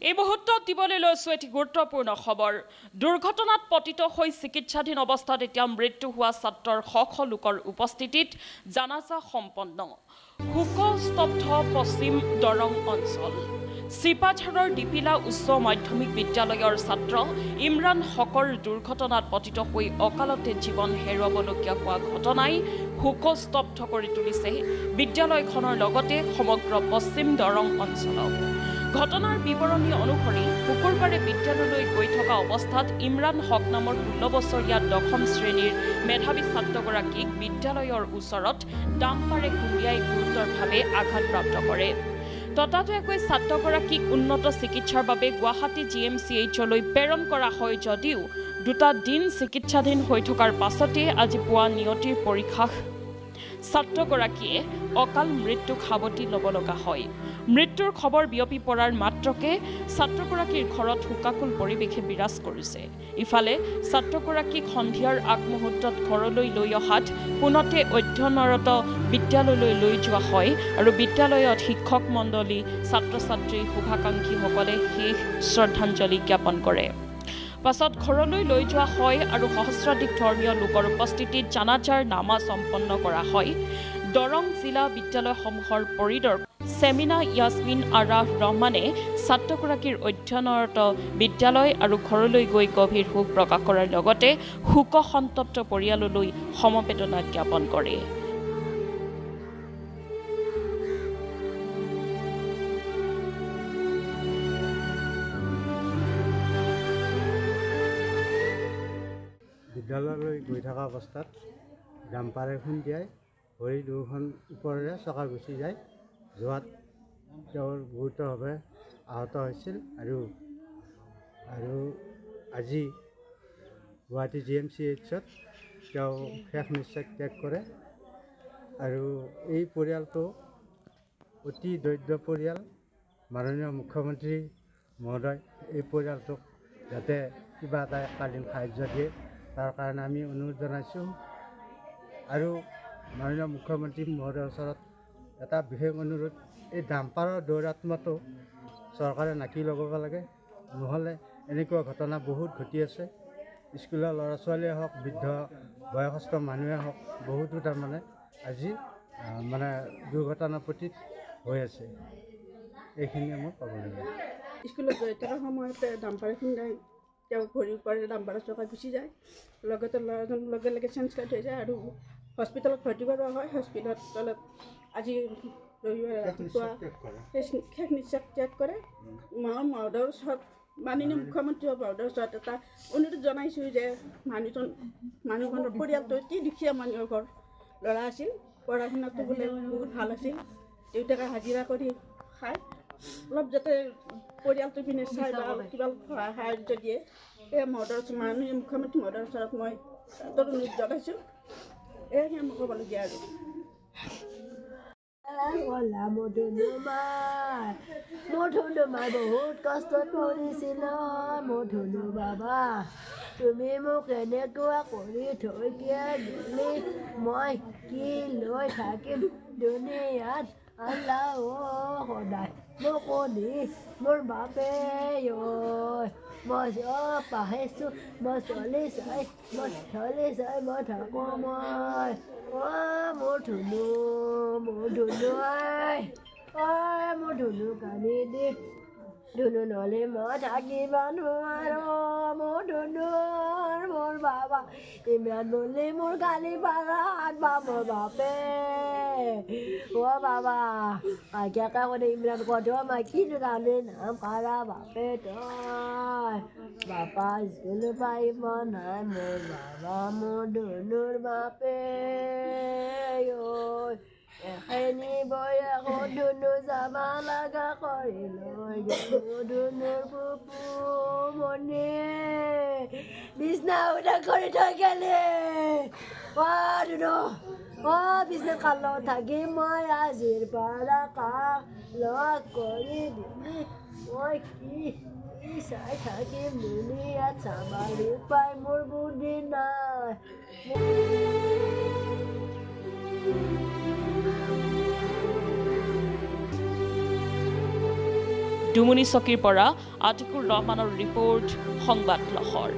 এই মুহূৰ্তত দিবলৈ লৈছোঁ এটি গুৰুত্বপূৰ্ণ খবৰ। দুৰ্ঘটনাত পতিত হৈ চিকিৎসাধীন অৱস্থাত এতিয়া মৃত্যু হোৱা ছাত্ৰৰ শ লোকৰ উপস্থিতিত জানাজা সম্পন্ন। শোকস্তব্ধ পশ্চিম দৰং অঞ্চল। চিপাঝাৰৰ ডিপিলা উচ্চ মাধ্যমিক বিদ্যালয়ৰ ছাত্ৰ ইমৰান হকৰ দুৰ্ঘটনাত পতিত হৈ অকালতে জীৱন হেৰুৱাবলগীয়া হোৱা ঘটনাই শোকস্তব্ধ কৰি তুলিছে বিদ্যালয়খনৰ লগতে সমগ্ৰ পশ্চিম দৰং অঞ্চলক। ঘটনাৰ বিৱৰণী অনুসৰি শুকুৰবাৰে বিদ্যালয়লৈ গৈ থকা অৱস্থাত ইমৰান হক নামৰ 16 বছৰীয়া 10ম শ্ৰেণীৰ মেধাৱী ছাত্ৰগৰাকীক বিদ্যালয়ৰ ওচৰত ডাম্পাৰে খুন্দিয়াই গুৰুতৰভাৱে আঘাতপ্ৰাপ্ত কৰে। ততাতৈয়াকৈ ছাত্ৰগৰাকীক উন্নত চিকিৎসাৰ বাবে গুৱাহাটী GMCHলৈ প্ৰেৰণ কৰা হয় যদিও 2টা দিন চিকিৎসাধীন হৈ থকাৰ পাছতে আজি পুৱা নিয়তিৰ পৰীক্ষা ছাত্ৰগৰাকীয়ে অকাল মৃত্যুক সাৱটি ল'ব লগা হয়। মৃত্যুৰ খবৰ বিয়পি পৰাৰ মাত্ৰকে ছাত্ৰগৰাকীৰ ঘৰত শোকাকুল পৰিৱেশে বিৰাজ কৰিছে। ইফালে ছাত্ৰগৰাকীক সন্ধিয়াৰ আগমুহূৰ্তত ঘৰলৈ লৈ অহাত পুনতে অধ্যয়নৰত বিদ্যালয়লৈ লৈ যোৱা হয় আৰু বিদ্যালয়ত শিক্ষক মণ্ডলী ছাত্ৰ ছাত্ৰী শুভাকাংক্ষীসকলে শেষ শ্ৰদ্ধাঞ্জলি জ্ঞাপন কৰে। পাছত ঘৰলৈ লৈ যোৱা হয় আৰু সহস্ৰাধিক ধৰ্মীয় লোকৰ উপস্থিতিত জানাজাৰ নামাজ সম্পন্ন কৰা হয়। দৰং জিলা বিদ্যালয়সমূহৰ পৰিদৰ্শক সেমিনা ইয়াসমিন আৰা ৰহমানে ছাত্ৰগৰাকীৰ অধ্যয়নৰত বিদ্যালয় আৰু ঘৰলৈ গৈ গভীৰ শোক প্ৰকাশ কৰাৰ লগতে শোকসন্তপ্ত পৰিয়াললৈ সমবেদনা জ্ঞাপন কৰে। বিদ্যালয়লৈ গৈ থকা অৱস্থাত ডাম্পাৰে খুন্দিয়াই ভৰি দুখন ওপৰেৰে চকা গুচি যায়। যোৱাত তেওঁৰ গুৰুতৰভাৱে আহত হৈছিল আৰু আজি গুৱাহাটী GMCHত তেওঁ শেষ নিশ্বাস ত্যাগ কৰে। আৰু এই পৰিয়ালটো অতি দৰিদ্ৰ পৰিয়াল। মাননীয় মুখ্যমন্ত্ৰী মহোদয় এই পৰিয়ালটোক যাতে কিবা এটা এককালীন সাহায্য দিয়ে তাৰ কাৰণে আমি অনুৰোধ জনাইছোঁ। আৰু মাননীয় মুখ্যমন্ত্ৰী মহোদয়ৰ ওচৰত এটা বিশেষ অনুৰোধ, এই ডাম্পাৰৰ দৌৰাত্ম্যটো চৰকাৰে নাকি লগাব লাগে, নহ'লে এনেকুৱা ঘটনা বহুত ঘটি আছে। স্কুলৰ ল'ৰা ছোৱালীয়ে হওক, বৃদ্ধ বয়সস্থ মানুহে হওক, বহুতো তাৰমানে আজি দুৰ্ঘটনাৰ প্ৰতি হৈ আছে। এইখিনিয়ে মই ক'বলগীয়া। স্কুলত গৈ থকা সময়তে ডাম্পাৰে খুন্দাই তেওঁ ভৰিৰ ওপৰেৰে ডাম্পাৰৰ চকা গুচি যায়। লগতে ল'ৰাজন লগে লগে চেঞ্চলেট হৈ যায় আৰু হস্পিটেলত ভৰ্তি কৰোৱা হয়। হস্পিটেলত আজি ৰবিবাৰে ৰাতিপুৱা শেষ নিশ্বাস ত্যাগ কৰে। মই মহোদয়ৰ ওচৰত মাননীয় মুখ্যমন্ত্ৰী মহোদয়ৰ ওচৰত এটা অনুৰোধ জনাইছোঁ যে মানুহখনৰ পৰিয়ালটো অতি দুখীয়া মানুহৰ ঘৰ। ল'ৰা আছিল, পঢ়া শুনাটো বোলে বহুত ভাল আছিল। দেউতাকে হাজিৰা কৰি খায়, অলপ যাতে পৰিয়ালটো পিনে চাই বা কিবা সাহায্য দিয়ে। এই মাননীয় মুখ্যমন্ত্ৰী মহোদয়ৰ ওচৰত মই অনুৰোধ জনাইছোঁ। এয়াহে মই ক'বলগীয়া আৰু। মধুনুমাই বহুত কষ্টত পৰিছিল। মধুনু বাবা, তুমি মোক এনেকুৱা কৰি থৈ গ'লি, মই কি লৈ থাকিম দুনিয়াত। আল্লাহ সদায় মোক শুনি মোৰ বাপে মই চব পাহেছোঁ, মই চলি চাই মই থাকোঁ মই। মোৰ ধুনু আই, মোৰ ধুনু কান্দি দি ধুনু নহ'লে মই থাকিব নোৱাৰোঁ। মোৰ ধুনু মোৰ বাবা ইমান বুলি মোৰ গালি পাৰাত বা মোৰ বাপে বাবা মাইকীয়াকে কৰি ইমান কত মাইকীটো গালি নাম পাৰা বাপে তই বাপা স্কুল পাৰিব নাই মোৰ বাবা মোৰ ধুনুৰ বাপে এখিনি বয়সত ধুনু যাব লগা কৰি লৈ গ'ল। ধুনুৰ পুপু মনে বিছনা উঠা কৰি থৈ গ'লে। ধুনু বিছনা কালত থাকি মই আজিৰ পৰা কাক লগ কৰি দিলি। মই কি চাই থাকিম দুনিয়াত, চাবাৰ উপায় মোৰ বুদ্ধি নাই। ডুমুনি চকীৰ পৰা আতিকুৰ ৰহমানৰ ৰিপৰ্ট সংবাদ লহৰ।